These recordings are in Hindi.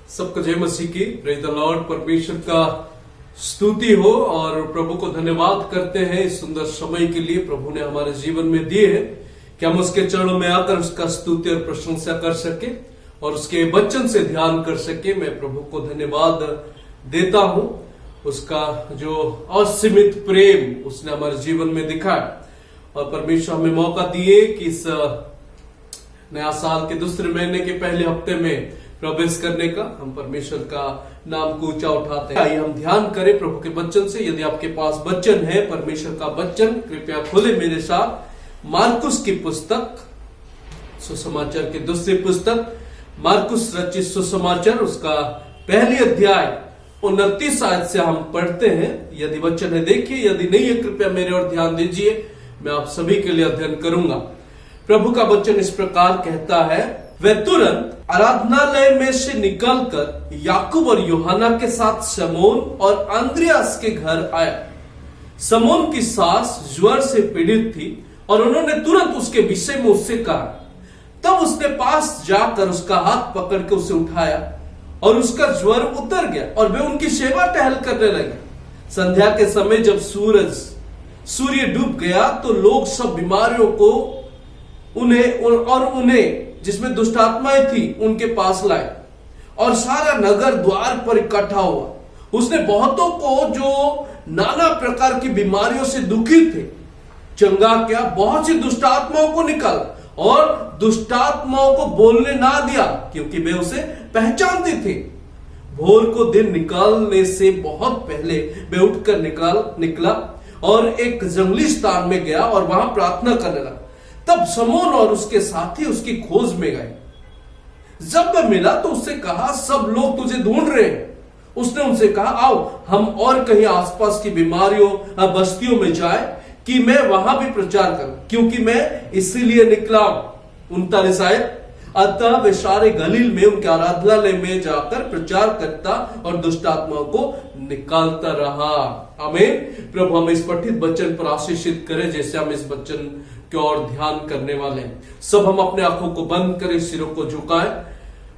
सबको जय मसीह की। Praise the Lord. परमेश्वर का स्तुति हो और प्रभु को धन्यवाद करते हैं इस सुंदर समय के लिए प्रभु ने हमारे जीवन में दिए हैं कि हम उसके चरणों में आकर उसका स्तुति और प्रशंसा कर सके और उसके वचन से ध्यान कर सके। मैं प्रभु को धन्यवाद देता हूं, उसका जो असीमित प्रेम उसने हमारे जीवन में दिखाया और परमेश्वर हमें मौका दिए कि इस नया साल के दूसरे महीने के पहले हफ्ते में प्रवेश करने का हम परमेश्वर का नाम को ऊंचा उठाते हैं। आइए हम ध्यान करें प्रभु के वचन से। यदि आपके पास वचन है, परमेश्वर का वचन, कृपया खोले मेरे साथ मार्कुस की पुस्तक, सुसमाचार की दूसरी पुस्तक, मार्कुस रचित सुसमाचार, उसका पहली अध्याय 29 आयत से हम पढ़ते हैं। यदि वचन है देखिए, यदि नहीं है कृपया मेरे और ध्यान दीजिए, मैं आप सभी के लिए अध्ययन करूंगा। प्रभु का वचन इस प्रकार कहता है, वह तुरंत आराधनालय में से निकलकर याकूब और यूहन्ना के साथ शमौन और अंद्रयास के घर आया। शमौन की सास ज्वर से पीड़ित थी और उन्होंने तुरंत उसके विषय में उससे कहा। तब उसने पास जाकर उसका हाथ पकड़ के उसे उठाया और उसका ज्वर उतर गया और वे उनकी सेवा टहल करने लगे। संध्या के समय जब सूर्य डूब गया तो लोग सब बीमारियों को उन्हें जिसमें दुष्ट आत्माएं थी उनके पास लाए और सारा नगर द्वार पर इकट्ठा हुआ। उसने बहुतों को जो नाना प्रकार की बीमारियों से दुखी थे चंगा किया, बहुत सी दुष्ट आत्माओं को निकाला और दुष्ट आत्माओं को बोलने ना दिया क्योंकि वे उसे पहचानते थे। भोर को दिन निकालने से बहुत पहले वे उठकर निकला और एक जंगली स्थान में गया और वहां प्रार्थना करने लगा। तब शमौन और उसके साथी उसकी खोज में गए। जब वह मिला तो उससे कहा, सब लोग तुझे ढूंढ रहे हैं। उसने उनसे कहा, आओ हम और कहीं आसपास की बीमारियों बस्तियों में जाए कि मैं वहां भी प्रचार करूं, क्योंकि मैं इसीलिए निकला। 39 आयत। अतः वे सारे गलील में उनके आराधनालय में जाकर प्रचार करता और दुष्ट आत्माओं को निकालता रहा। आमीन। प्रभु हमें इस पठित वचन पर आशीषित करे जैसे हम इस वचन की ओर ध्यान करने वाले हैं। सब हम अपने आंखों को बंद करें, सिरों को झुकाएं।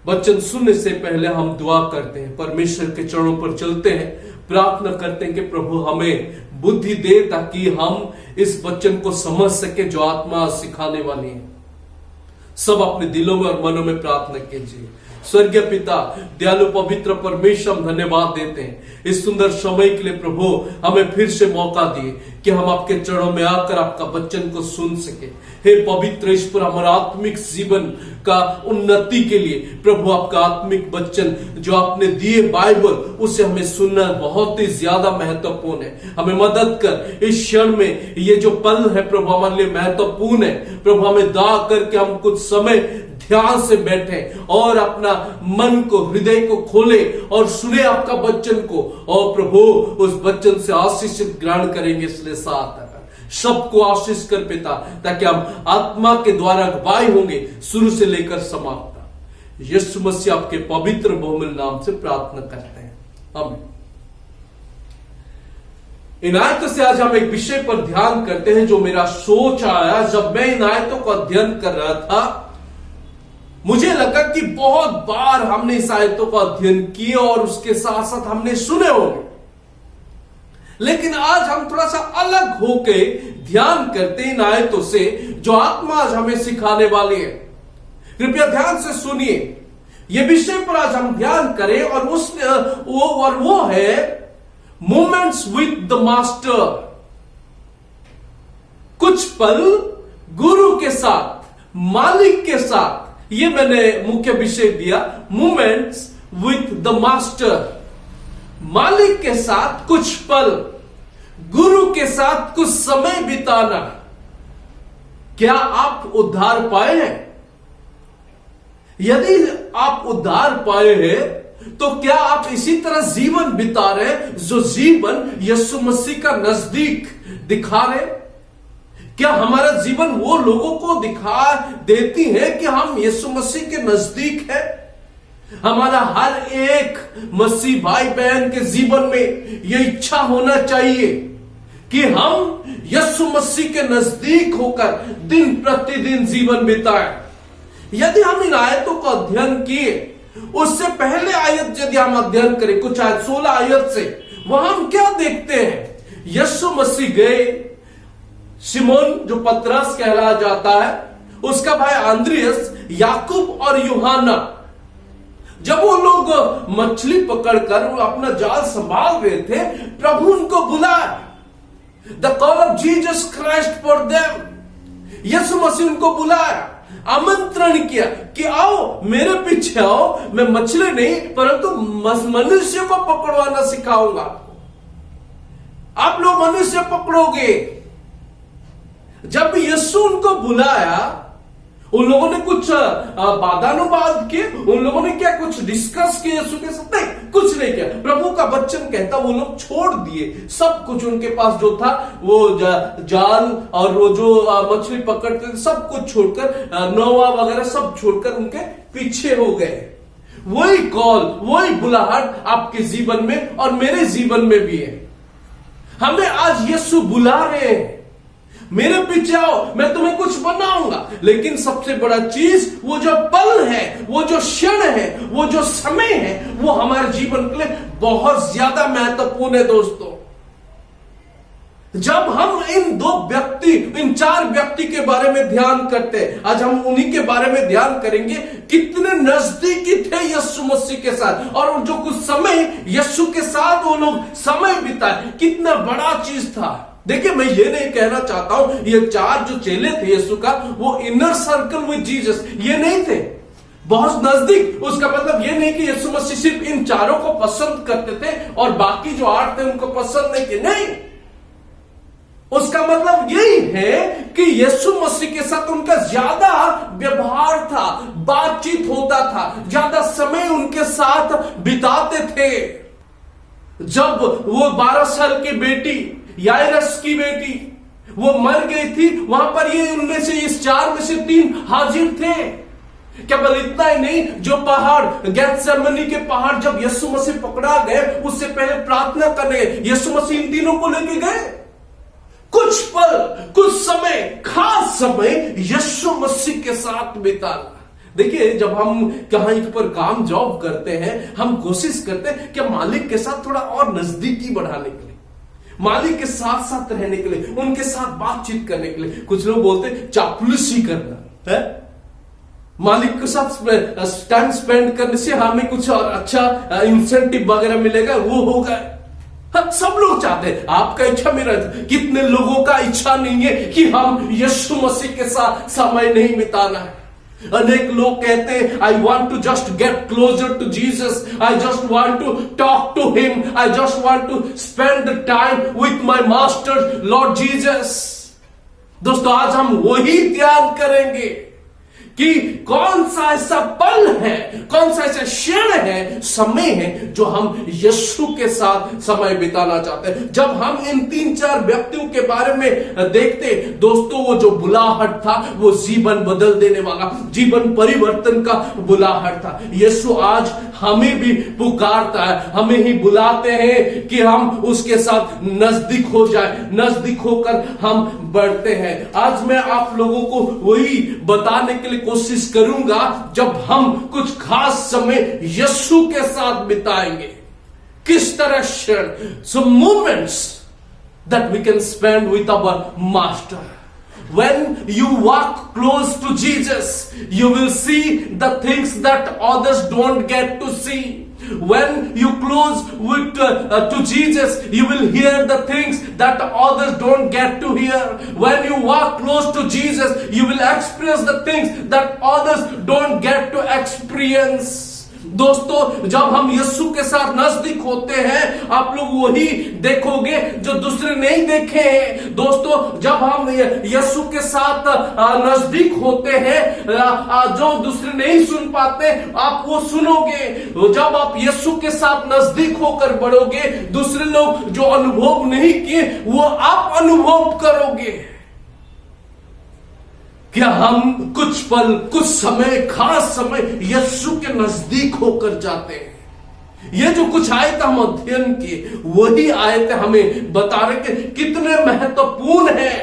वचन सुनने से पहले हम दुआ करते हैं, परमेश्वर के चरणों पर चलते हैं, प्रार्थना करते हैं कि प्रभु हमें बुद्धि दे ताकि हम इस वचन को समझ सके जो आत्मा सिखाने वाली है। सब अपने दिलों में और मनों में प्रार्थना कीजिए। स्वर्गीय पिता, दयालु पवित्र परमेश्वर, हम धन्यवाद देते हैं इस सुंदर समय के लिए। प्रभु हमें फिर से मौका दिए कि हम आपके चरणों में आकर आपका वचन को सुन सके। हे पवित्र ईश्वर, हमारा आत्मिक जीवन का उन्नति के लिए प्रभु आपका आत्मिक वचन जो आपने दिए बाइबल, उसे हमें सुनना बहुत ही ज्यादा महत्वपूर्ण है। हमें मदद कर इस क्षण में, ये जो पल है प्रभु हमारे लिए महत्वपूर्ण है। प्रभु हमें दा करके हम कुछ समय ध्यान से बैठे और अपना मन को, हृदय को खोले और सुने आपका वचन को और प्रभु उस वचन से आशीष ग्रहण करेंगे। इसलिए साथ सबको आशीष कर पिता, ताकि हम आत्मा के द्वारा अगुवाई होंगे शुरू से लेकर समाप्त तक। यीशु मसीह आपके पवित्र बहुमूल्य नाम से प्रार्थना करते हैं, आमीन। इन आयतों से आज हम एक विषय पर ध्यान करते हैं जो मेरा सोच आया जब मैं इन आयतों को अध्ययन कर रहा था। मुझे लगा कि बहुत बार हमने इस आयतों का अध्ययन किए और उसके साथ साथ हमने सुने होंगे, लेकिन आज हम थोड़ा सा अलग होके ध्यान करते हैं इन आयतों से जो आत्मा आज हमें सिखाने वाली है। कृपया ध्यान से सुनिए। यह विषय पर आज हम ध्यान करें और वो है मोमेंट्स विद द मास्टर। कुछ पल गुरु के साथ, मालिक के साथ। ये मैंने मुख्य विषय दिया, मोमेंट्स विद द मास्टर। मालिक के साथ कुछ पल, गुरु के साथ कुछ समय बिताना। क्या आप उद्धार पाए हैं? यदि आप उद्धार पाए हैं तो क्या आप इसी तरह जीवन बिता रहे हैं जो जीवन यीशु मसीह का नजदीक दिखा रहे? क्या हमारा जीवन वो लोगों को दिखा देती है कि हम यीशु मसीह के नजदीक है? हमारा हर एक मसीह भाई बहन के जीवन में यह इच्छा होना चाहिए कि हम यीशु मसीह के नजदीक होकर दिन प्रतिदिन जीवन बिताएं। यदि हम इन आयतों का अध्ययन किए, उससे पहले आयत यदि हम अध्ययन करें कुछ आयत 16 आयत से, वहां हम क्या देखते हैं? यीशु मसीह गए, शिमोन जो पतरस कहलाया जाता है, उसका भाई अंद्रियस, याकूब और यूहन्ना, जब वो लोग मछली पकड़कर वो अपना जाल संभाल रहे थे, प्रभु उनको बुलाया। The call of Jesus Christ for them, यीशु मसीह उनको बुलाया, आमंत्रण किया कि आओ मेरे पीछे आओ, मैं मछली नहीं परंतु मनुष्य को पकड़वाना सिखाऊंगा आपको, आप लोग मनुष्य पकड़ोगे। जब यीशु उनको बुलाया, उन लोगों ने कुछ वादानुवाद किए, उन लोगों ने क्या कुछ डिस्कस किया यीशु के साथ? नहीं, कुछ नहीं किया। प्रभु का वचन कहता वो लोग छोड़ दिए सब कुछ, उनके पास जो था वो जाल और वो जो मछली पकड़ते थे सब कुछ छोड़कर, नौवा वगैरह सब छोड़कर उनके पीछे हो गए। वही कॉल, वही बुलाहट आपके जीवन में और मेरे जीवन में भी है। हमें आज यीशु बुला रहे हैं, मेरे पीछे आओ, मैं तुम्हें कुछ बनाऊंगा। लेकिन सबसे बड़ा चीज, वो जो पल है, वो जो क्षण है, वो जो समय है, वो हमारे जीवन के लिए बहुत ज्यादा महत्वपूर्ण है दोस्तों। जब हम इन 4 व्यक्ति के बारे में ध्यान करते हैं, आज हम उन्हीं के बारे में ध्यान करेंगे, कितने नजदीकी थे यीशु मसीह के साथ, और जो कुछ समय यीशु के साथ वो लोग समय बिताए, कितना बड़ा चीज था। देखिए, मैं ये नहीं कहना चाहता हूं ये 4 जो चेले थे यीशु का, वो इनर सर्कल विद जीसस, ये नहीं थे, बहुत नजदीक। उसका मतलब ये नहीं कि यीशु मसीह सिर्फ इन 4 को पसंद करते थे और बाकी जो 8 थे उनको पसंद नहीं किए, नहीं। उसका मतलब यही है कि यीशु मसीह के साथ उनका ज्यादा व्यवहार था, बातचीत होता था, ज्यादा समय उनके साथ बिताते थे। जब वो 12 साल की बेटी याइरस की बेटी वो मर गई थी, वहां पर ये उनमें से इस 4 में से 3 हाजिर थे। केवल इतना ही नहीं, जो पहाड़ गेत्सेमनी के पहाड़ जब यीशु मसीह पकड़ा गए, उससे पहले प्रार्थना करने यीशु मसीह इन तीनों को लेके गए। कुछ पल, कुछ समय, खास समय यीशु मसीह के साथ बिताना। देखिए, जब हम कहीं पर काम जॉब करते हैं, हम कोशिश करते हैं कि मालिक के साथ थोड़ा और नजदीकी बढ़ाने के लिए, मालिक के साथ साथ रहने के लिए, उनके साथ बातचीत करने के लिए। कुछ लोग बोलते हैं चापलूसी करना है, मालिक के साथ टाइम स्पेंड करने से हमें कुछ और अच्छा इंसेंटिव वगैरह मिलेगा, वो होगा। हाँ, सब लोग चाहते हैं, आपका इच्छा मेरा, कितने लोगों का इच्छा नहीं है कि हम यीशु मसीह के साथ समय नहीं बिताना है। अनेक लोग कहते हैं, I want to just get closer to Jesus, I just want to talk to him, I just want to spend the time with my master Lord Jesus. दोस्तों, आज हम वही ध्यान करेंगे कि कौन सा ऐसा पल है, कौन सा ऐसा क्षण है, समय है जो हम यीशु के साथ समय बिताना चाहते हैं। जब हम इन 3-4 व्यक्तियों के बारे में देखते दोस्तों, वो जो बुलाहट था वो जीवन बदल देने वाला, जीवन परिवर्तन का बुलाहट था। यीशु आज हमें भी पुकारता है, हमें ही बुलाते हैं कि हम उसके साथ नजदीक हो जाए, नजदीक होकर हम बढ़ते हैं। आज मैं आप लोगों को वही बताने के लिए कोशिश करूंगा, जब हम कुछ खास समय यीशु के साथ बिताएंगे, किस तरह क्षण, some moments that we can spend with our master. When you walk close to Jesus, you will see the things that others don't get to see. When you close to Jesus, you will hear the things that others don't get to hear. When you walk close to Jesus, you will experience the things that others don't get to experience. दोस्तों, जब हम यीशु के साथ नजदीक होते हैं, आप लोग वही देखोगे जो दूसरे नहीं देखे हैं। दोस्तों, जब हम यीशु के साथ नजदीक होते हैं, जो दूसरे नहीं सुन पाते, आप वो सुनोगे। जब आप यीशु के साथ नजदीक होकर बढ़ोगे, दूसरे लोग जो अनुभव नहीं किए वो आप अनुभव करोगे। क्या हम कुछ पल, कुछ समय, खास समय यीशु के नजदीक होकर जाते हैं? ये जो कुछ आयत हम अध्ययन किए, वही आयत हमें बता रहे कि कितने महत्वपूर्ण है।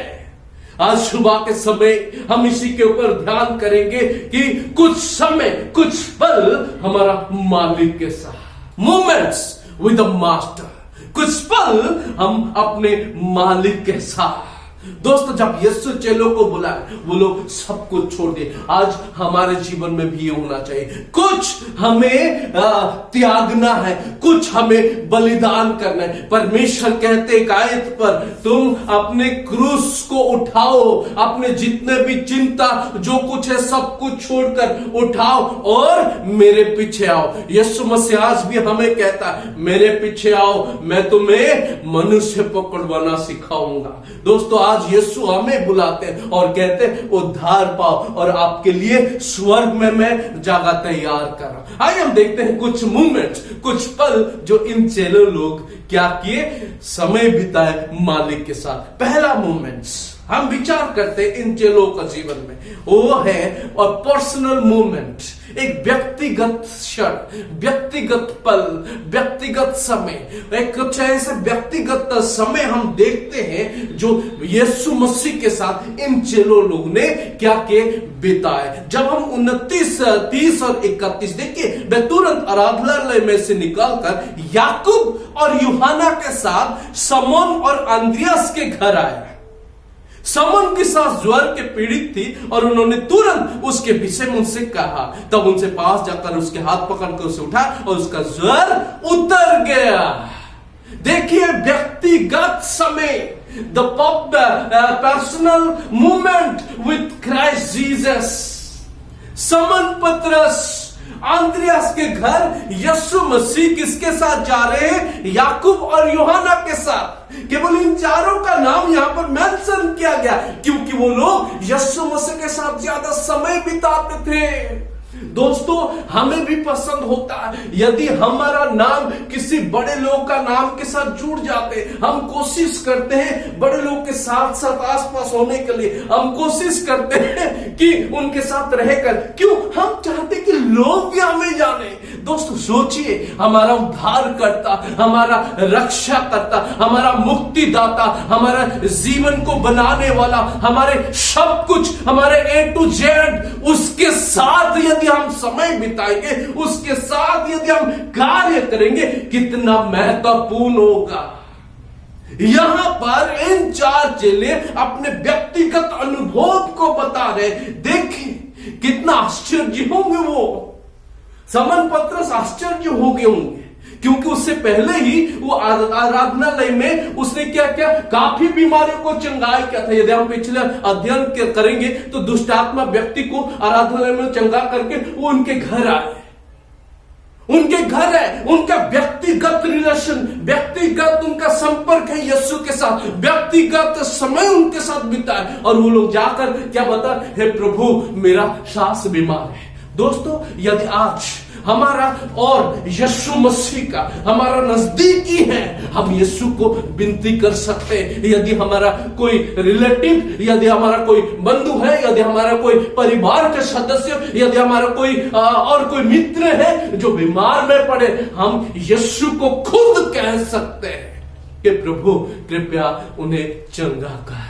आज सुबह के समय हम इसी के ऊपर ध्यान करेंगे कि कुछ समय, कुछ पल हमारा मालिक के साथ। मोमेंट्स विद द मास्टर, कुछ पल हम अपने मालिक के साथ। दोस्तों, जब यीशु चेलों को बुलाए, वो लोग सब कुछ छोड़ दिए। आज हमारे जीवन में भी ये होना चाहिए। कुछ हमें त्यागना है, कुछ हमें बलिदान करना है। परमेश्वर कहते एक आयत पर, तुम अपने क्रूस को उठाओ, अपने जितने भी चिंता जो कुछ है सब कुछ छोड़कर उठाओ और मेरे पीछे आओ। यीशु मसीह आज भी हमें कहता है, मेरे पीछे आओ, मैं तुम्हें मनुष्य पकड़वाना सिखाऊंगा। दोस्तों, आज यीशु हमें बुलाते हैं और कहते हैं उद्धार पाओ और आपके लिए स्वर्ग में मैं जगह तैयार कर रहा हूं। आइए हम देखते हैं कुछ मोमेंट्स, कुछ पल जो इन चेलों लोग क्या किए, समय बिताए मालिक के साथ। पहला मोमेंट्स हम विचार करते हैं इन चेलों का जीवन में, वो है और पर्सनल मोमेंट, एक व्यक्तिगत क्षण, व्यक्तिगत पल, व्यक्तिगत समय। एक कुछ ऐसे व्यक्तिगत समय हम देखते हैं जो यीशु मसीह के साथ इन चेलों लोग ने क्या किए, बिताए। जब हम 29, 30 और 31 देखिए, मैं तुरंत आराधनालय में से निकालकर याकूब और यूहन्ना के साथ समौन और अंद्रियास के घर आया। समौन की सास ज्वर के पीड़ित थी और उन्होंने तुरंत उसके विषय में उनसे कहा। तब उनसे पास जाकर उसके हाथ पकड़कर उसे उठा और उसका ज्वर उतर गया। देखिए, व्यक्तिगत समय, the personal movement with Christ Jesus. समौन पतरस अंद्रियास के घर यीशु मसीह किसके साथ जा रहे हैं, याकूब और यूहन्ना के साथ। केवल इन चारों का नाम यहां पर मेंशन किया गया क्योंकि वो लोग यीशु मसीह के साथ ज्यादा समय बिताते थे। दोस्तों, हमें भी पसंद होता है यदि हमारा नाम किसी बड़े लोग का नाम के साथ जुड़ जाते। हम कोशिश करते हैं बड़े लोग के साथ साथ आसपास होने के लिए, हम कोशिश करते हैं कि उनके साथ रहकर, क्यों, हम चाहते कि लोग भी हमें जाने। दोस्तों, सोचिए, हमारा उद्धार करता, हमारा रक्षा करता, हमारा मुक्तिदाता, हमारा जीवन को बनाने वाला, हमारे सब कुछ, हमारे A to Z, उसके साथ यदि हम समय बिताएंगे, उसके साथ यदि हम कार्य करेंगे, कितना महत्वपूर्ण होगा। यहां पर इन चार चेले अपने व्यक्तिगत अनुभव को बता रहे। देखिए कितना आश्चर्य होंगे वो। समौन पतरस आश्चर्य हो गए होंगे क्योंकि उससे पहले ही वो आराधनालय में उसने क्या किया, काफी बीमारियों को चंगाई किया था। यदि हम पिछले अध्ययन करेंगे तो दुष्ट आत्मा व्यक्ति को आराधनालय में चंगा करके वो उनके घर आए, उनके घर है, उनका व्यक्तिगत रिलेशन, व्यक्तिगत उनका संपर्क है यीशु के साथ, व्यक्तिगत समय उनके साथ बिताए। और वो लोग जाकर क्या बता, हे प्रभु मेरा सास बीमार है। दोस्तों, यदि आज हमारा और यीशु मसीह का हमारा नजदीकी है, हम यीशु को विनती कर सकते हैं। यदि हमारा कोई रिलेटिव, यदि हमारा कोई बंधु है, यदि हमारा कोई परिवार के सदस्य, यदि हमारा कोई और कोई मित्र है जो बीमार में पड़े, हम यीशु को खुद कह सकते हैं कि प्रभु कृपया उन्हें चंगा कर।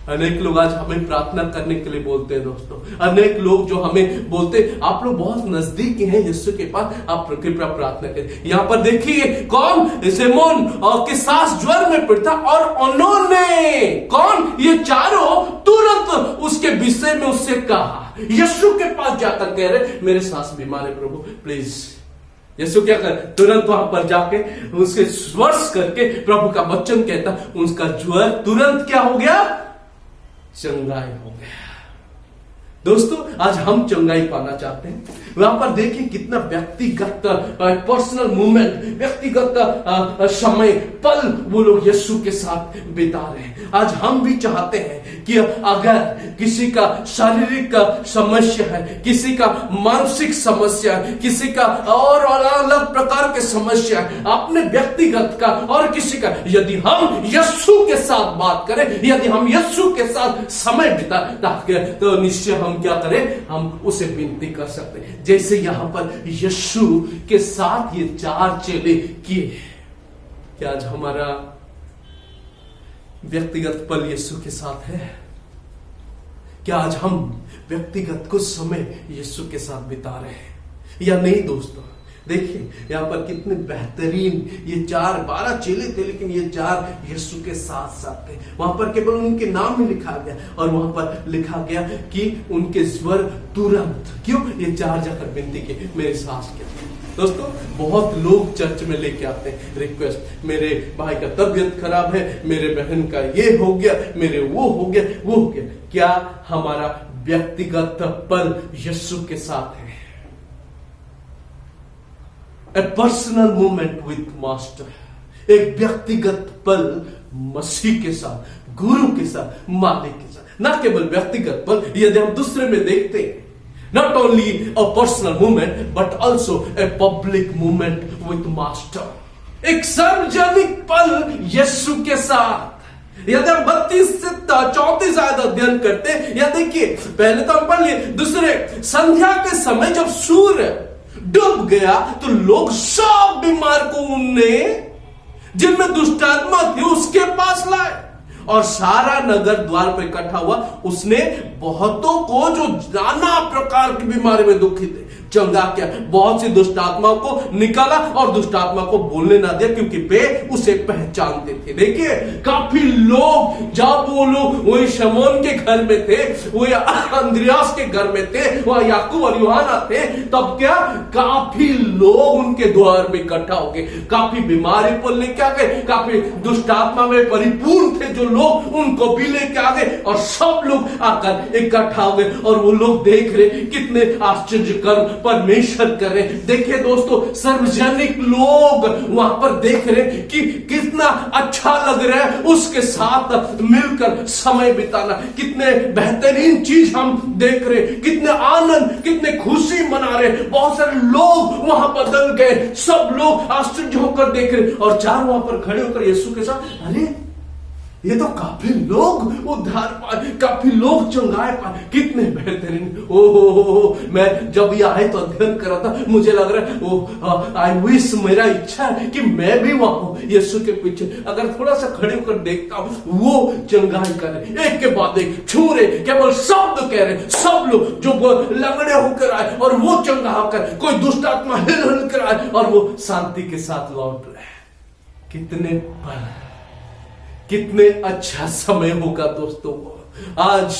अनेक लोग आज हमें प्रार्थना करने के लिए बोलते हैं। दोस्तों, अनेक लोग जो हमें बोलते हैं, आप लोग बहुत नजदीक हैं यीशु के पास, आप कृपया प्रार्थना करें। यहां पर देखिए, कौन, सिमोन की सास ज्वर में पीड़ित था और उन्होंने, कौन, ये चारों तुरंत उसके विषय में उससे कहा। यीशु के पास जाकर कह रहे, मेरे सास बीमार है प्रभु, प्लीज। यीशु क्या कर, तुरंत वहां पर जाके उसके स्पर्श करके प्रभु का वचन कहता, उसका ज्वर तुरंत क्या हो गया, चंगाई हो गया। दोस्तों, आज हम चंगाई पाना चाहते हैं। वहां पर देखिए कितना व्यक्तिगत पर्सनल मूवमेंट, व्यक्तिगत समय, पल वो लोग यीशु के साथ बिता रहे हैं। आज हम भी चाहते हैं कि अगर किसी का शारीरिक समस्या है, किसी का मानसिक समस्या है, किसी का और अलग प्रकार के समस्या है, अपने व्यक्तिगत का और किसी का, यदि हम यीशु के साथ बात करें, यदि हम यीशु के साथ समय बिता, तो निश्चय हम क्या करें, हम उसे विनती कर सकते हैं। जैसे यहां पर यीशु के साथ ये चार चेले किए। क्या आज हमारा व्यक्तिगत पल यीशु के साथ है? क्या आज हम व्यक्तिगत कुछ समय यीशु के साथ बिता रहे हैं या नहीं? दोस्तों, देखिए यहाँ पर कितने बेहतरीन ये 12 चेले थे, लेकिन ये 4 यीशु के साथ साथ थे। वहां पर केवल उनके नाम ही लिखा गया और वहां पर लिखा गया कि उनके स्वर तुरंत, क्यों? ये 4 जाकर विनती की, मेरी सांस क्या। दोस्तों बहुत लोग चर्च में लेके आते हैं रिक्वेस्ट, मेरे भाई का तबीयत खराब है, मेरे बहन का ये हो गया, मेरे वो हो गया, वो हो गया। क्या हमारा व्यक्तिगत पल यीशु के साथ है? ए पर्सनल मोमेंट विथ मास्टर, एक व्यक्तिगत पल मसीह के साथ, गुरु के साथ, मालिक के साथ। ना केवल व्यक्तिगत पल, यदि हम दूसरे में देखते हैं, not only a personal moment but also a public moment with master, एक सार्वजनिक पल यीशु के साथ। यदि हम 32 से 34 आयत अध्ययन करते हैं, या देखिए पहले तो हम पढ़ लिए, दूसरे संध्या के समय जब सूर्य डूब गया तो लोग सब बीमार को उनने जिनमें दुष्ट आत्मा थी उसके पास लाए और सारा नगर द्वार पर इकट्ठा हुआ। उसने बहुतों को जो नाना प्रकार की बीमारी में दुखी थे चंगा किया, बहुत सी दुष्ट आत्माओं को निकाला और दुष्ट आत्मा को बोलने ना दिया, क्योंकि वे उसे पहचानते थे। देखिए काफी लोग, जब वो लोग वही शमौन के घर में थे, वही अंद्रयास के घर में थे, वह याकूब और यूहन्ना थे, तब क्या काफी लोग उनके द्वार में इकट्ठा हो गए। काफी बीमारी पर लेके आ गए, काफी दुष्ट आत्मा में परिपूर्ण थे जो लोग, उनको भी लेके आ गए और सब लोग आकर इकट्ठा हो गए। और वो लोग देख रहे कितने आश्चर्य कर्म परमेश्वर कर रहे। देखिए दोस्तों, सार्वजनिक लोग वहां पर देख रहे कि कितना अच्छा लग रहा है उसके साथ मिलकर समय बिताना। कितने बेहतरीन चीज हम देख रहे, कितने आनंद, कितने खुशी मना रहे। बहुत सारे लोग वहां बदल गए, सब लोग आश्चर्य होकर देख रहे और 4 वहां पर खड़े होकर यीशु के साथ, अरे ये तो काफी लोग उद्धार पाए, काफी लोग चंगाए पाए, कितने बेहतरीन। ओहो, मैं जब ये आए तो अध्ययन कर रहा था, मुझे लग रहा है ओ आई विश, मेरा इच्छा है कि मैं भी वहां हूं यीशु के पीछे, अगर थोड़ा सा खड़े होकर देखता हूं, वो चंगाई करे, एक के बाद एक छू रहे, केवल शब्द कह रहे, सब लोग जो लंगड़े होकर आए और वो चंगा होकर, कोई दुष्ट आत्मा हिल हिल कर आए और वो शांति के साथ लौट रहे। कितने कितने अच्छा समय होगा दोस्तों। आज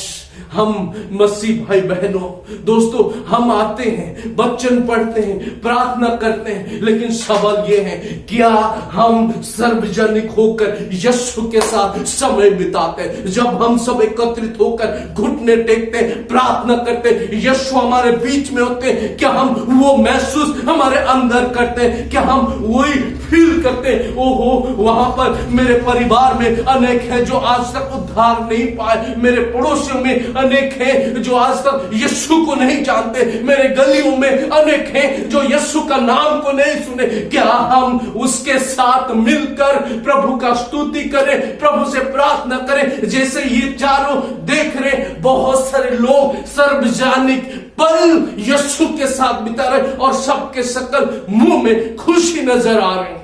हम मसीह भाई बहनों, दोस्तों, हम आते हैं, वचन पढ़ते हैं, प्रार्थना करते हैं, लेकिन सवाल यह है, क्या हम सार्वजनिक होकर यीशु के साथ समय बिताते हैं? जब हम सब एकत्रित होकर घुटने टेकते हैं, प्रार्थना करते हैं, यीशु हमारे बीच में होते हैं, क्या हम वो महसूस हमारे अंदर करते हैं? क्या हम वही फील करते हैं, ओहो वहां पर मेरे परिवार में अनेक हैं जो आज तक उद्धार नहीं पाए, मेरे पड़ोसियों में अनेक हैं जो आज तक यीशु को नहीं जानते, मेरे गलियों में अनेक हैं जो यीशु का नाम को नहीं सुने। क्या हम उसके साथ मिलकर प्रभु का स्तुति करें, प्रभु से प्रार्थना करें, जैसे ये चारों देख रहे बहुत सारे लोग सार्वजनिक पल यीशु के साथ बिता रहे और सबके सकल मुंह में खुशी नजर आ रहे हैं।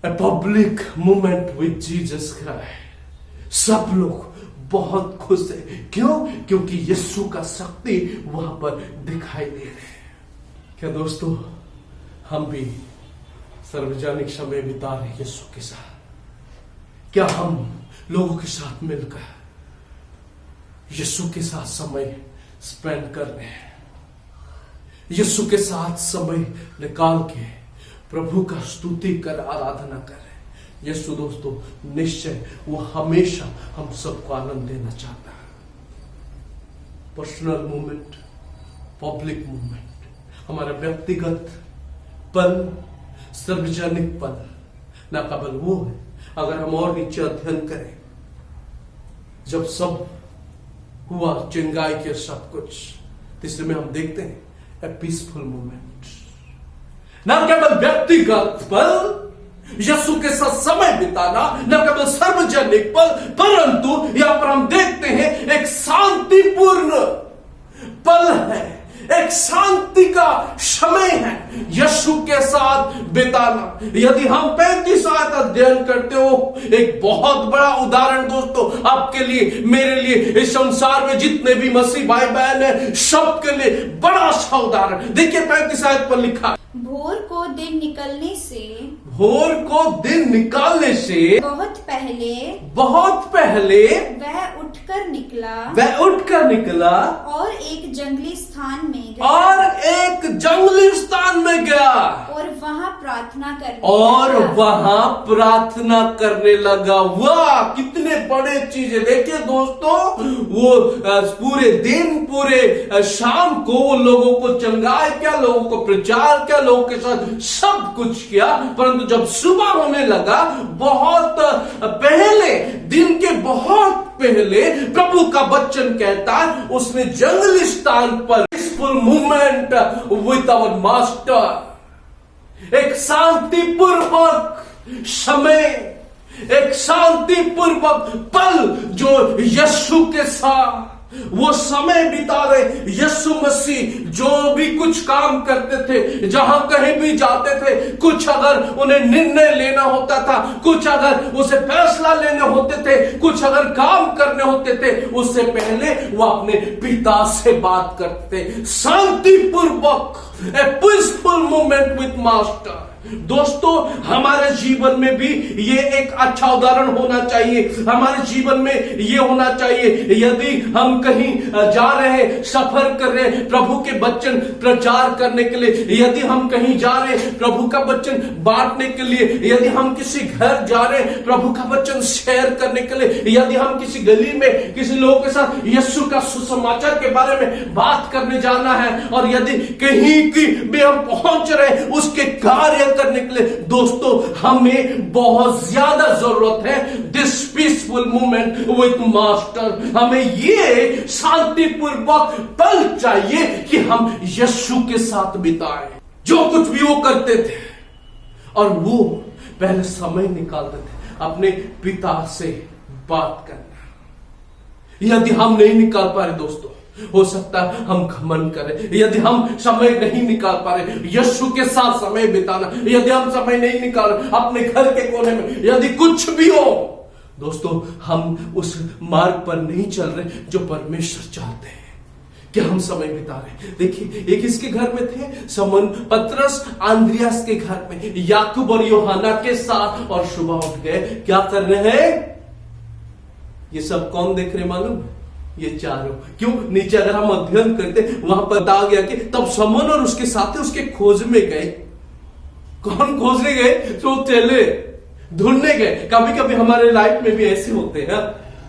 A public moment with Jesus Christ, सब लोग बहुत खुश है। क्यों? क्योंकि यीशु का शक्ति वहां पर दिखाई दे रहे हैं। क्या दोस्तों, हम भी सार्वजनिक समय बिता रहे यीशु के साथ? क्या हम लोगों के साथ मिलकर यीशु के साथ समय स्पेंड कर रहे हैं? यीशु के साथ समय निकाल के प्रभु का स्तुति कर आराधना कर रहे हैं? यीशु दोस्तों निश्चय वो हमेशा हम सबको आनंद देना चाहता है। पर्सनल मोमेंट, पब्लिक मोमेंट, हमारा व्यक्तिगत पल, सार्वजनिक पल, ना केवल वो है। अगर हम और नीचे अध्ययन करें, जब सब हुआ चिंगाई के सब कुछ, तीसरे में हम देखते हैं ए पीसफुल मोमेंट, ना केवल व्यक्तिगत पल यीशु के साथ समय बिताना, न केवल सार्वजनिक पल, परंतु यहां पर हम देखते हैं एक शांतिपूर्ण पल है, एक शांति का समय है। यीशु यीशु के साथ बिताना। यदि हम 35 आयत अध्ययन करते हो, एक बहुत बड़ा उदाहरण दोस्तों आपके लिए, मेरे लिए, इस संसार में जितने भी मसीह भाई बहन है सबके लिए बड़ा सा उदाहरण। देखिए 35 आयत पर लिखा, भोर को दिन निकलने से, भोर को दिन निकालने से बहुत पहले वह उठकर निकला और एक जंगली स्थान में गया, और एक जंगली स्थान में गया और वहां प्रार्थना करने लगा। वाह, कितने बड़े चीज है। देखिए दोस्तों, वो पूरे दिन पूरे शाम को वो लोगों को चंगाए क्या, लोगों को प्रचार क्या, लोगों के साथ सब कुछ किया, परंतु जब सुबह होने लगा, बहुत पहले, दिन के बहुत पहले प्रभु का वचन कहता है, उसने जंगली स्थान पर peaceful movement with our master, एक शांतिपूर्वक समय, एक शांतिपूर्वक पल जो यीशु के साथ वो समय बिता रहे। यीशु मसीह जो भी कुछ काम करते थे, जहां कहीं भी जाते थे, कुछ अगर उन्हें निर्णय लेना होता था, कुछ अगर उसे फैसला लेने होते थे, कुछ अगर काम करने होते थे, उससे पहले वो अपने पिता से बात करते, शांतिपूर्वक, ए पीसफुल मोमेंट विथ मास्टर। दोस्तों, हमारे जीवन में भी ये एक अच्छा उदाहरण होना चाहिए। हमारे जीवन में ये होना चाहिए, यदि हम कहीं जा रहे हैं, सफर कर रहे हैं प्रभु के वचन प्रचार करने के लिए, यदि हम कहीं जा रहे हैं प्रभु का वचन बांटने के लिए, यदि हम किसी घर जा रहे हैं प्रभु का वचन शेयर करने के लिए, यदि हम किसी गली में किसी लोगों के साथ यीशु का सुसमाचार के बारे में बात करने जाना है, और यदि कहीं की भी हम पहुंच रहे हैं उसके कार्य करने के लिए, दोस्तों हमें बहुत ज्यादा जरूरत है this peaceful movement with master. हमें ये शांतिपूर्वक पल चाहिए कि हम यीशु के साथ बिताएं, जो कुछ भी वो करते थे। और वो पहले समय निकालते थे अपने पिता से बात करना। यदि हम नहीं निकाल पा रहे दोस्तों, हो सकता है हम घमंड करें। यदि हम समय नहीं निकाल पा रहे यीशु के साथ समय बिताना, यदि हम समय नहीं निकाल रहे अपने घर के कोने में, यदि कुछ भी हो दोस्तों, हम उस मार्ग पर नहीं चल रहे जो परमेश्वर चाहते हैं कि हम समय बिता रहे। देखिए, एक इसके घर में थे समन, पतरस, आंद्रियास के घर में याकूब और यूहन्ना के साथ, और सुबह उठ गए। क्या कर रहे हैं? ये सब कौन देख रहे मालूम? ये चारों। क्यों? नीचे अगर हम अध्ययन करते वहां पर बता गया कि तब समन और उसके साथी उसके खोज में गए। कौन खोजने गए? तो चले ढूंढने गए। कभी कभी हमारे लाइफ में भी ऐसे होते हैं,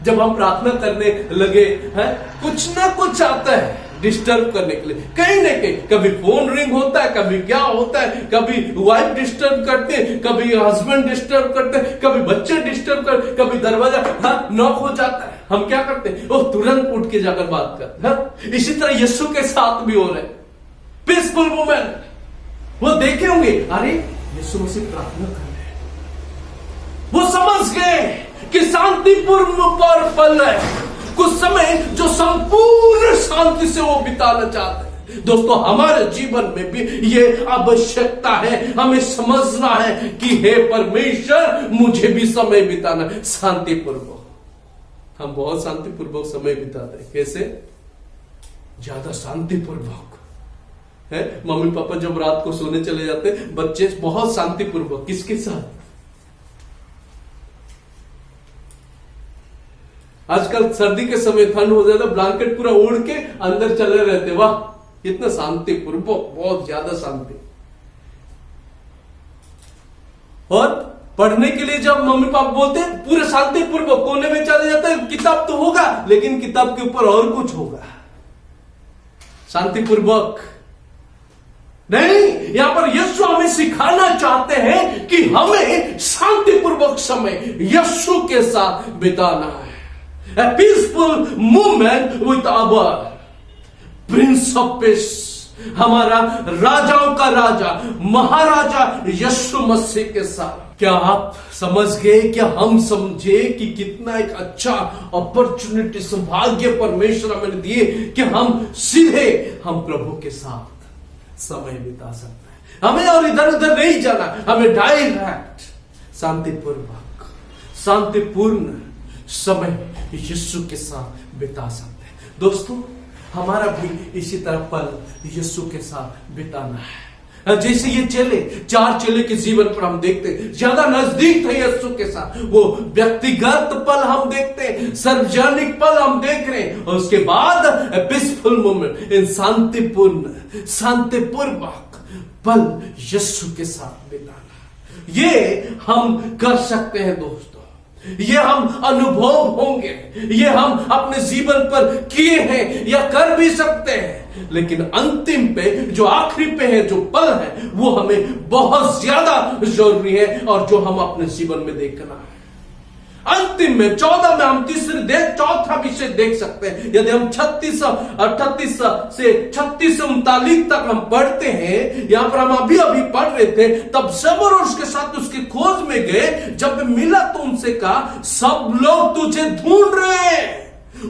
जब हम प्रार्थना करने लगे हैं, कुछ ना कुछ आता है डिस्टर्ब करने के लिए, कहीं ना कहीं। कभी फोन रिंग होता है, कभी क्या होता है, कभी वाइफ डिस्टर्ब करते हैं, कभी हस्बैंड डिस्टर्ब करते हैं, कभी बच्चे डिस्टर्ब करते, कभी दरवाजा नॉक हो जाता है। हम क्या करते हैं? वो तुरंत उठ के जाकर बात करते हैं। इसी तरह यीशु के साथ भी हो रहे पीसफुल मोमेंट। वो देखे होंगे, अरे यीशु मसीह प्रार्थना कर रहे हैं। वो समझ गए कि शांतिपूर्ण पर पल है, कुछ समय जो संपूर्ण शांति से वो बिताना चाहते हैं। दोस्तों, हमारे जीवन में भी ये आवश्यकता है, हमें समझना है कि हे परमेश्वर, मुझे भी समय बिताना शांतिपूर्वक। हम बहुत शांतिपूर्वक समय बिताते हैं। कैसे? ज्यादा शांतिपूर्वक है। मम्मी पापा जब रात को सोने चले जाते, बच्चे बहुत शांतिपूर्वक किसके साथ? आजकल सर्दी के समय ठंड हो जाता, ब्लैंकेट पूरा ओढ़ के अंदर चले रहते। वाह, कितना शांतिपूर्वक, बहुत ज्यादा शांति। और पढ़ने के लिए जब मम्मी पापा बोलते हैं, पूरे शांतिपूर्वक कोने में चले जाते हैं। किताब तो होगा, लेकिन किताब के ऊपर और कुछ होगा। शांतिपूर्वक नहीं। यहां पर यीशु हमें सिखाना चाहते हैं कि हमें शांतिपूर्वक समय यीशु के साथ बिताना है। A peaceful movement with our Prince of Peace, हमारा राजाओं का राजा, महाराजा यीशु मसीह के साथ। क्या आप समझ गए? क्या हम समझे कि कितना एक अच्छा अपॉर्चुनिटी, सौभाग्य परमेश्वर हमें दिए कि हम सीधे हम प्रभु के साथ समय बिता सकते हैं। हमें और इधर उधर नहीं जाना, हमें डायरेक्ट शांतिपूर्ण समय यीशु के साथ बिता सकते हैं। दोस्तों, हमारा भी इसी तरह पल यीशु के साथ बिताना है। जैसे ये चेले, 4 चेले के जीवन पर हम देखते हैं, ज्यादा नजदीक थे यीशु के साथ। वो व्यक्तिगत पल हम देखते हैं, सार्वजनिक पल हम देख रहे हैं, और उसके बाद पीसफुल मोमेंट, इन शांतिपूर्वक पल यीशु के साथ बिताना, ये हम कर सकते हैं दोस्तों। ये हम अनुभव होंगे, ये हम अपने जीवन पर किए हैं या कर भी सकते हैं, लेकिन अंतिम पे, जो आखिरी पे है, जो पल है, वो हमें बहुत ज्यादा जरूरी है और जो हम अपने जीवन में देखना है। अंतिम में 14 में हम चौथा विषय देख सकते हैं। यदि हम 38 से 39 तक हम पढ़ते हैं, यहां पर हम अभी पढ़ रहे थे, तब शमूएल और उसके साथ उसकी खोज में गए। जब मिला तो उनसे कहा, सब लोग तुझे ढूंढ रहे हैं।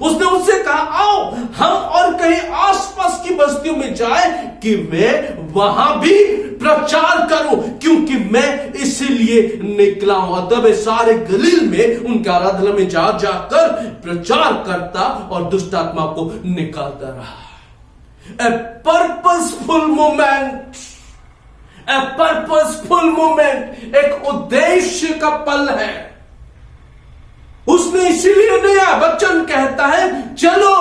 उसने उनसे कहा, आओ हम और कहीं आसपास की बस्तियों में जाए कि मैं वहां भी प्रचार करूं, क्योंकि मैं इसीलिए निकला हूं। तब सारे गलील में उनके आराधना में जाकर प्रचार करता और दुष्ट आत्मा को निकालता रहा। ए पर्पसफुल मोमेंट, एक उद्देश्य का पल है। उसने इसीलिए नया वचन कहता है, चलो,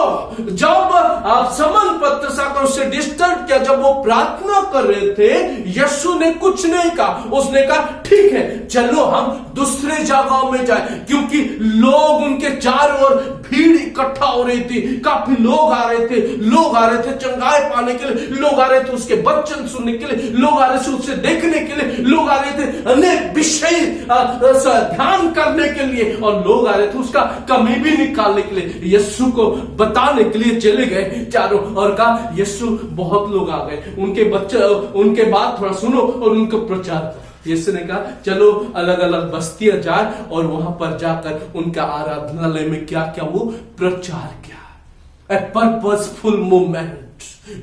जब आप समन पत्र उससे डिस्टर्ब किया, जब वो प्रार्थना कर रहे थे, यीशु ने कुछ नहीं कहा। उसने कहा, ठीक है, चलो हम दूसरे जगहों में जाए, क्योंकि लोग उनके चारों ओर भीड़ इकट्ठा हो रही थी। काफी लोग आ रहे थे चंगाई पाने के लिए, लोग आ रहे थे उसके वचन सुनने के लिए, लोग आ रहे थे उसे देखने के लिए, लोग आ रहे थे अनेक विषय ध्यान करने के लिए, और लोग आ रहे थे उसका कमी भी निकालने के लिए, यीशु को बताने के लिए चले गए चारों। और कहा, यीशु, बहुत लोग आ गए, उनके बात थोड़ा सुनो और उनको प्रचार करो। यीशु ने कहा, चलो अलग अलग बस्तियां जाए और वहां पर जाकर उनका आराधनालय में क्या क्या वो प्रचार किया। ए पर्पसफुल मूवमेंट,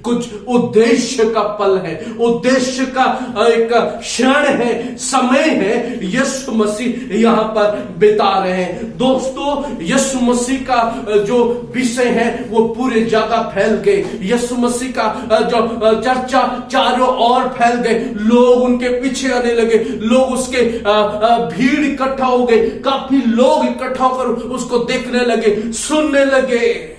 कुछ उद्देश्य का पल है, उद्देश्य का एक क्षण है, समय है, यीशु मसीह यहां पर बिता रहे हैं। दोस्तों, यीशु मसीह का जो विषय है वो पूरे जगह फैल गए। यीशु मसीह का जो चर्चा चारों ओर फैल गए, लोग उनके पीछे आने लगे, लोग उसके भीड़ इकट्ठा हो गए, काफी लोग इकट्ठा होकर उसको देखने लगे, सुनने लगे।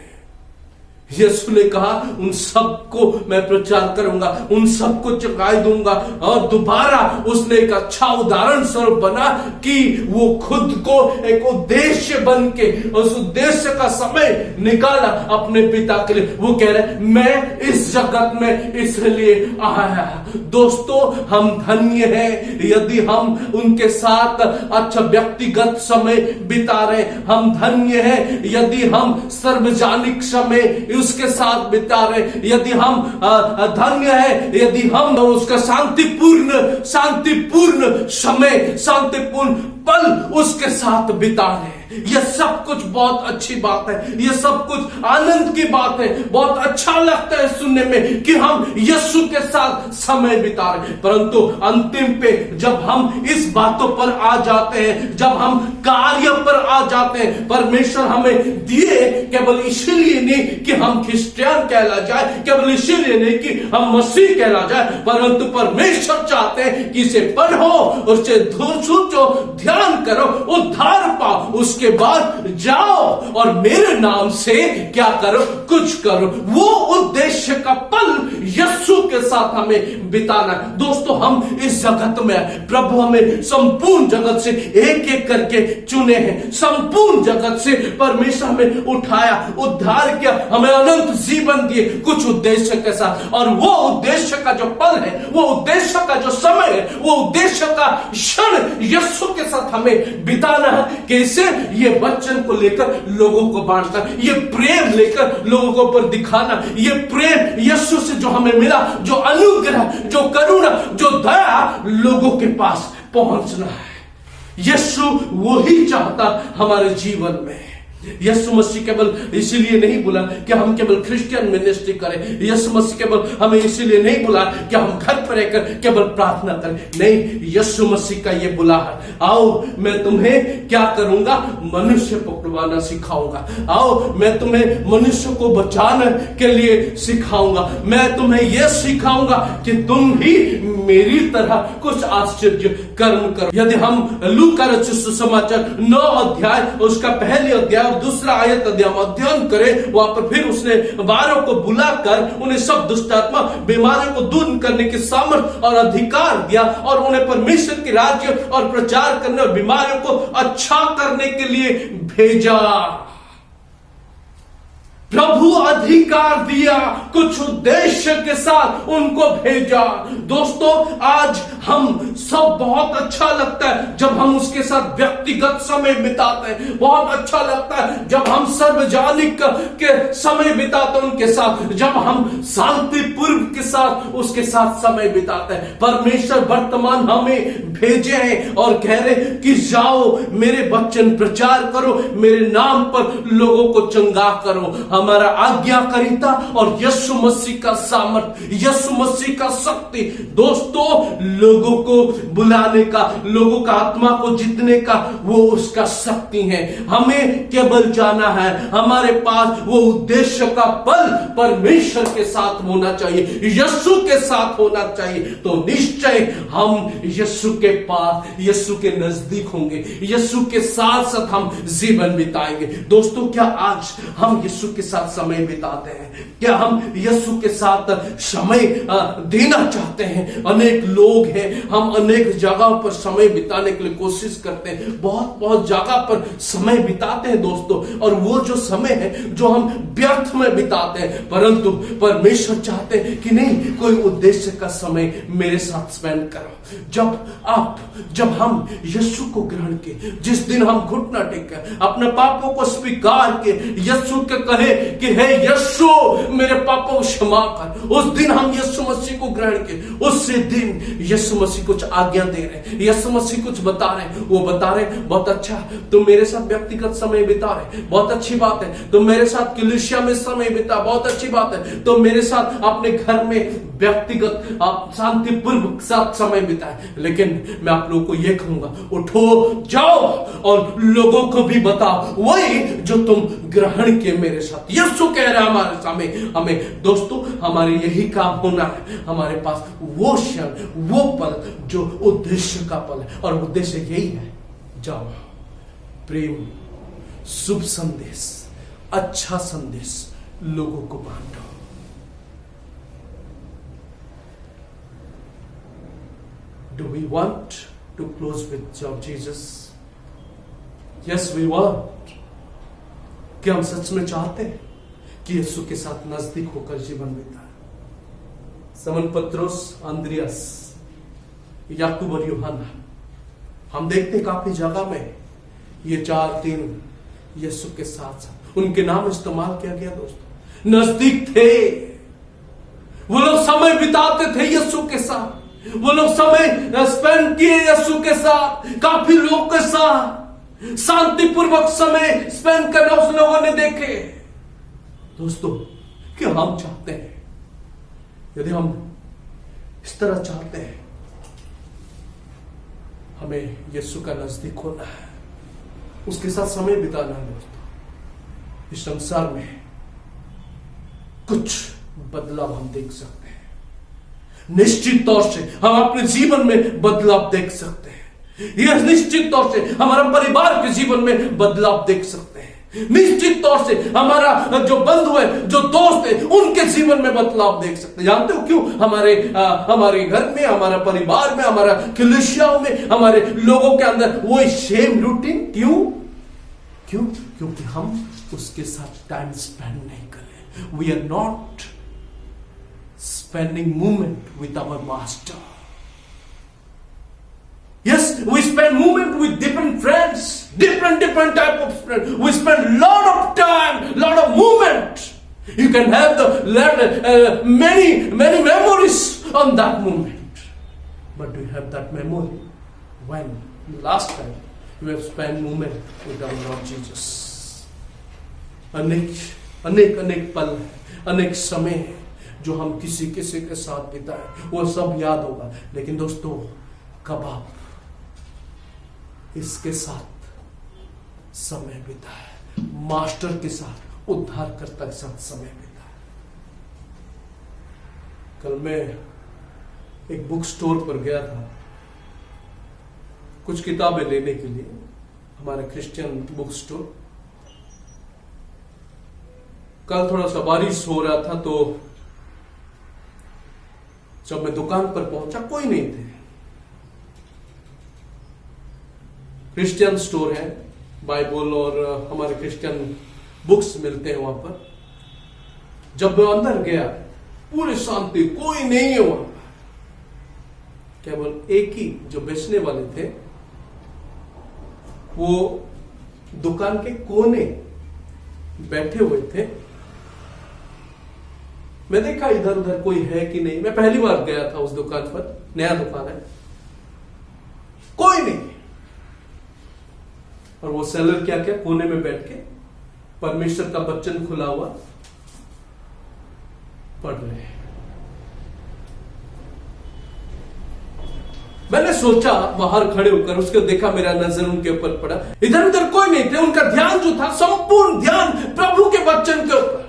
यीशु ने कहा, उन सबको मैं प्रचार करूंगा, उन सबको चुकाई दूंगा। और दोबारा उसने एक अच्छा उदाहरण स्वरूप बना कि वो खुद को एक उद्देश्य बन के उस उद्देश्य का समय निकाला अपने पिता के लिए। वो कह रहे, मैं इस जगत में इसलिए आया। दोस्तों, हम धन्य हैं यदि हम उनके साथ अच्छा व्यक्तिगत समय बिता रहे। हम धन्य हैं यदि हम सार्वजनिक समय उसके साथ बिता रहे। यदि हम धन्य है यदि हम उसका शांतिपूर्ण समय, शांतिपूर्ण पल उसके साथ बिता रहे। यह सब कुछ बहुत अच्छी बात है, यह सब कुछ आनंद की बात है। बहुत अच्छा लगता है सुनने में कि हम यीशु के साथ समय बिता रहे। परंतु अंतिम पे जब हम इस बातों पर आ जाते हैं, जब हम कार्य पर आ जाते हैं, परमेश्वर हमें दिए केवल इसीलिए नहीं कि हम क्रिश्चियन कहला जाए, केवल इसीलिए नहीं कि हम मसीह कहला जाए, परंतु परमेश्वर चाहते हैं कि इसे पढ़ो, उससे सोचो, ध्यान करो, उद्धार पाओ, उसके बाद जाओ और मेरे नाम से क्या करो, कुछ करो। वो उद्देश्य का पल यीशु के साथ हमें बिताना। दोस्तों, हम इस जगत में, प्रभु हमें संपूर्ण जगत से एक एक करके चुने हैं। संपूर्ण जगत से परमेश्वर हमें उठाया, उद्धार किया, हमें अनंत जीवन दिए कुछ उद्देश्य के साथ। और वो उद्देश्य का जो पल है, वो उद्देश्य का जो समय है, वो उद्देश्य का क्षण यीशु के साथ हमें बिताना है। कैसे? ये वचन को लेकर लोगों को बांटना, ये प्रेम लेकर लोगों को ऊपर दिखाना, ये प्रेम यीशु से जो हमें मिला, जो अनुग्रह, जो करुणा, जो दया, लोगों के पास पहुंचना है। यीशु वही चाहता हमारे जीवन में। यीशु मसीह केवल इसीलिए नहीं बोला कि हम केवल क्रिश्चियन मिनिस्ट्री करें। यीशु मसीह केवल हमें इसीलिए नहीं बोला कि हम घर पर रहकर केवल प्रार्थना करें। नहीं, यीशु मसीह का ये बोला है, आओ मैं तुम्हें क्या करूंगा, मनुष्य पकड़वाना सिखाऊंगा। आओ मैं तुम्हें मनुष्य को बचाने के लिए सिखाऊंगा। मैं तुम्हें यह सिखाऊंगा कि तुम भी मेरी तरह कुछ आश्चर्य कर्म करो। यदि हम लूका रचित सुसमाचार 9 अध्याय उसका पहले अध्याय और दूसरा आयत अध्ययन करें, वहां पर फिर उसने 12 को बुलाकर उन्हें सब दुष्टात्मा बीमारियों को दूर करने की सामर्थ और अधिकार दिया और उन्हें परमेश्वर के राज्य और प्रचार करने और बीमारियों को अच्छा करने के लिए भेजा। प्रभु अधिकार दिया, कुछ उद्देश्य के साथ उनको भेजा। दोस्तों, आज हम सब बहुत अच्छा लगता है जब हम उसके साथ व्यक्तिगत समय बिताते हैं। बहुत अच्छा लगता है जब हम सार्वजनिक के समय बिताते हैं उनके साथ, जब हम शांतिपूर्व के साथ उसके साथ समय बिताते हैं। परमेश्वर वर्तमान हमें भेजे हैं और कह रहे कि जाओ मेरे वचन प्रचार करो, मेरे नाम पर लोगों को चंगा करो। हमारा आज्ञाकारिता और यीशु मसीह का सामर्थ, यीशु मसीह का शक्ति, दोस्तों लोगों को बुलाने का, लोगों का आत्मा को जीतने का वो उसका शक्ति है। हमें केवल जाना है, हमारे पास वो उद्देश्य का पल परमेश्वर के साथ होना चाहिए, यीशु के साथ होना चाहिए। तो निश्चय हम यीशु के पास, यीशु के नजदीक होंगे, यीशु के साथ साथ हम जीवन बिताएंगे। दोस्तों, क्या आज हम यीशु के साथ समय बिताते हैं? क्या हम यीशु के साथ समय देना चाहते हैं? अनेक लोग हैं, हम अनेक जगह पर समय बिताने के लिए कोशिश करते हैं, बहुत जगह पर समय बिताते हैं दोस्तों, और वो जो समय है जो हम व्यर्थ में बिताते हैं। परंतु परमेश्वर चाहते हैं कि नहीं, कोई उद्देश्य का समय मेरे साथ स्पेंड करो। जब हम यीशु को ग्रहण किए, जिस दिन हम घुटना टेक अपने पापों को स्वीकार के यीशु के कहे कि हे यीशु मेरे पापों को क्षमा कर, उस दिन हम यीशु मसीह को ग्रहण किए। उसी दिन यीशु मसीह कुछ आज्ञा दे रहे, यीशु मसीह कुछ बता रहे। वो बता रहे बहुत अच्छा, तुम मेरे साथ व्यक्तिगत समय बिता रहे, बहुत अच्छी बात है। तुम मेरे साथ कलीसिया में समय बिता, बहुत अच्छी बात है। तुम मेरे साथ अपने घर में व्यक्तिगत आप शांतिपूर्वक साथ समय बिताए। लेकिन मैं आप लोगों को यह कहूंगा, उठो जाओ और लोगों को भी बताओ वही जो तुम ग्रहण किए मेरे साथ। यीशु कह रहा है हमारे सामने, हमें दोस्तों हमारे यही काम होना है। हमारे पास वो क्षण, वो पल जो उद्देश्य का पल है, और उद्देश्य यही है, जाओ प्रेम, शुभ संदेश, अच्छा संदेश लोगों को बांटो। Do we want to close with Jesus? Yes, we want. क्या हम सच में चाहते हैं कि यीशु के साथ नजदीक होकर जीवन बिताएं? समन पत्रोस, अंद्रियास, याकूब और यूहन्ना, हम देखते हैं काफी जगह में ये 4-3 यीशु के साथ उनके नाम इस्तेमाल किया गया। दोस्तों, नजदीक थे, वो लोग समय बिताते थे यीशु के साथ, वो लोग समय स्पेंड किए यीशु के साथ, काफी लोगों के साथ शांतिपूर्वक समय स्पेंड करना उस लोगों ने देखे। दोस्तों, क्या हम चाहते हैं, यदि हम इस तरह चाहते हैं, हमें यीशु का नजदीक होना है, उसके साथ समय बिताना है। दोस्तों, इस संसार में कुछ बदलाव हम देख सकते हैं, निश्चित तौर से हम अपने जीवन में बदलाव देख सकते हैं। यह निश्चित तौर से हमारा परिवार के जीवन में बदलाव देख सकते हैं। निश्चित तौर से हमारा जो बंधु है, जो दोस्त है, उनके जीवन में बदलाव देख सकते हैं। जानते हो क्यों? हमारे घर में, हमारा परिवार में, हमारा कलीसियाओं में, हमारे लोगों के अंदर वो सेम रूटीन क्यों? क्योंकि हम उसके साथ टाइम स्पेंड नहीं करें। We are not spending moment with our master. Yes, we spend moment with different friends, different type of friends. We spend lot of time, lot of moment. You can have many memories on that moment. But do you have that memory when last time you have spent moment with our Lord Jesus? अनेक अनेक अनेक पल है, अनेक समय है जो हम किसी किसी के साथ बिताए, वो सब याद होगा। लेकिन दोस्तों, कब आप इसके साथ समय बिताए, मास्टर के साथ, उद्धारकर्ता के साथ समय बिताए। कल मैं एक बुक स्टोर पर गया था कुछ किताबें लेने के लिए, हमारा क्रिश्चियन बुक स्टोर। कल थोड़ा सा बारिश हो रहा था, तो जब मैं दुकान पर पहुंचा कोई नहीं थे। क्रिश्चियन स्टोर है, बाइबल और हमारे क्रिश्चियन बुक्स मिलते हैं वहां पर। जब मैं अंदर गया, पूरी शांति, कोई नहीं है वहां पर। केवल एक ही जो बेचने वाले थे, वो दुकान के कोने बैठे हुए थे। मैं देखा इधर उधर कोई है कि नहीं। मैं पहली बार गया था उस दुकान पर, नया दुकान है, कोई नहीं। और वो सेलर क्या क्या कोने में बैठ के परमेश्वर का वचन खुला हुआ पढ़ रहे हैं। मैंने सोचा बाहर खड़े होकर, उसको देखा, मेरा नजर उनके ऊपर पड़ा। इधर उधर कोई नहीं थे, उनका ध्यान जो था, संपूर्ण ध्यान प्रभु के वचन के ऊपर।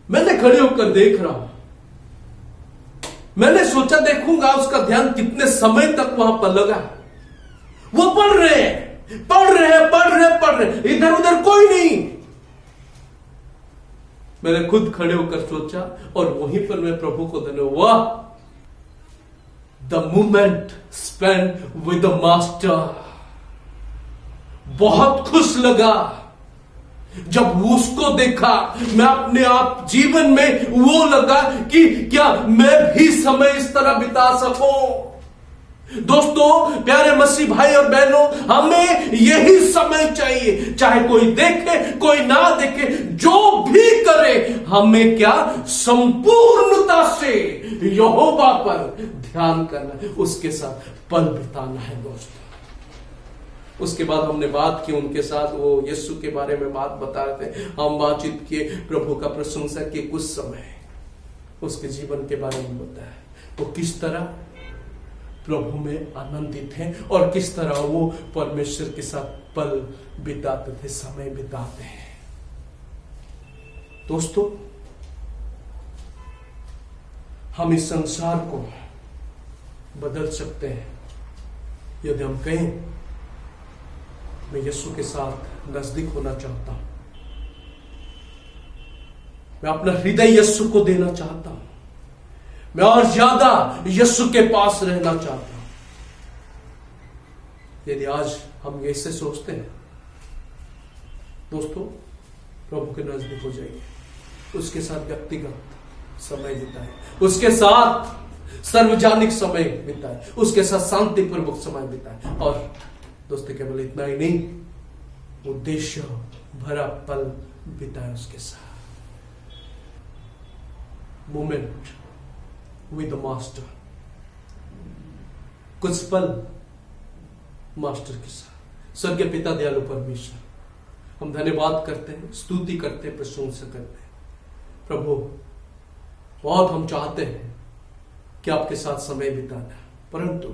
मैंने खड़े होकर देख रहा हूं। मैंने सोचा देखूंगा उसका ध्यान कितने समय तक वहां पर लगा। वो पढ़ रहे हैं, पढ़ रहे हैं, पढ़ रहे हैं, पढ़ रहे हैं, इधर उधर कोई नहीं। मैंने खुद खड़े होकर सोचा, और वहीं पर मैं प्रभु को धन्यवाद, the moment spend with the master. बहुत खुश लगा जब उसको देखा। मैं अपने आप जीवन में वो लगा कि क्या मैं भी समय इस तरह बिता सकूं। दोस्तों, प्यारे मसीह भाई और बहनों, हमें यही समय चाहिए। चाहे कोई देखे कोई ना देखे, जो भी करे, हमें क्या संपूर्णता से यहोवा पर ध्यान करना है, उसके साथ पल बिताना है दोस्तों। उसके बाद हमने बात की उनके साथ, वो यीशु के बारे में बात बता रहे थे, हम बातचीत किए, प्रभु का प्रशंसा किए। कुछ समय उसके जीवन के बारे में बताया, वो किस तरह प्रभु में आनंदित हैं और किस तरह वो परमेश्वर के साथ पल बिताते थे, समय बिताते हैं। दोस्तों, हम इस संसार को बदल सकते हैं यदि हम कहें मैं यीशु के साथ नजदीक होना चाहता हूं, मैं अपना हृदय यीशु को देना चाहता हूं, मैं और ज्यादा यीशु के पास रहना चाहता हूं। यदि आज हम ऐसे सोचते हैं दोस्तों, प्रभु के नजदीक हो जाइए, उसके साथ व्यक्तिगत समय बिताए, उसके साथ सार्वजनिक समय बिताए, उसके साथ शांतिपूर्वक समय बिताए। और दोस्तों, केवल इतना ही नहीं, उद्देश्य भरा पल बिताए उसके साथ। मोमेंट विद द मास्टर, कुछ पल मास्टर के साथ। स्वर्गीय पिता दयालु परमेश्वर, हम धन्यवाद करते हैं, स्तुति करते हैं, प्रशंसा करते हैं। प्रभु, बहुत हम चाहते हैं कि आपके साथ समय बिताना, परंतु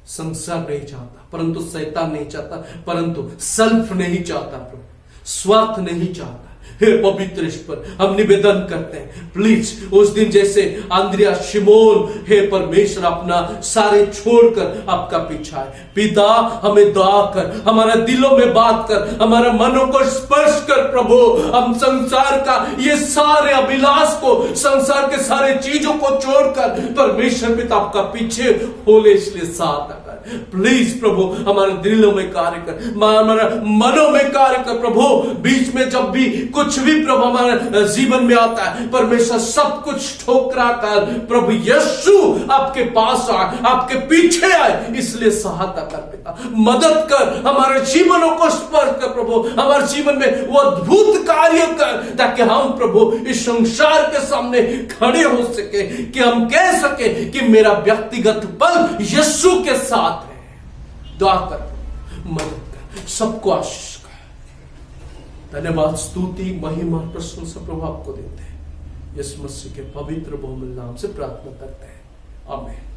संसार नहीं चाहता, परंतु शैतान नहीं चाहता, परंतु सेल्फ नहीं चाहता, प्रभु स्वार्थ नहीं चाहता। हे पवित्र ईश्वर, हम निवेदन करते हैं, प्लीज उस दिन जैसे अंद्रिया शिमोन, हे परमेश्वर, अपना सारे छोड़कर आपका पीछा है। पिता, हमें दुआ कर, हमारे दिलों में बात कर, हमारे मनों को स्पर्श कर। प्रभु, हम संसार का ये सारे अभिलाष को, संसार के सारे चीजों को छोड़कर परमेश्वर पिता आपका पीछे होले, इसलिए साथ आकर प्लीज प्रभु हमारे दिलों में कार्य कर, हमारे मनों में कार्य कर। प्रभु, बीच में जब भी कुछ भी प्रभु हमारे जीवन में आता है, परमेश्वर सब कुछ ठोकरा कर प्रभु यीशु आपके पास आए, आपके पीछे आए, इसलिए सहायता कर पिता, मदद कर, हमारे जीवनों को स्पर्श कर। प्रभु, हमारे जीवन में वो अद्भुत कार्य कर, ताकि हम प्रभु इस संसार के सामने खड़े हो सके, कि हम कह सके कि मेरा व्यक्तिगत पल यीशु के साथ है। दुआ कर, मदद कर, सबको आशीष कर, धन्यवाद, स्तुति, महिमा, प्रशंसा प्रभु आपको देते हैं। यीशु मसीह के पवित्र बहुमूल्य नाम से प्रार्थना करते हैं, आमीन।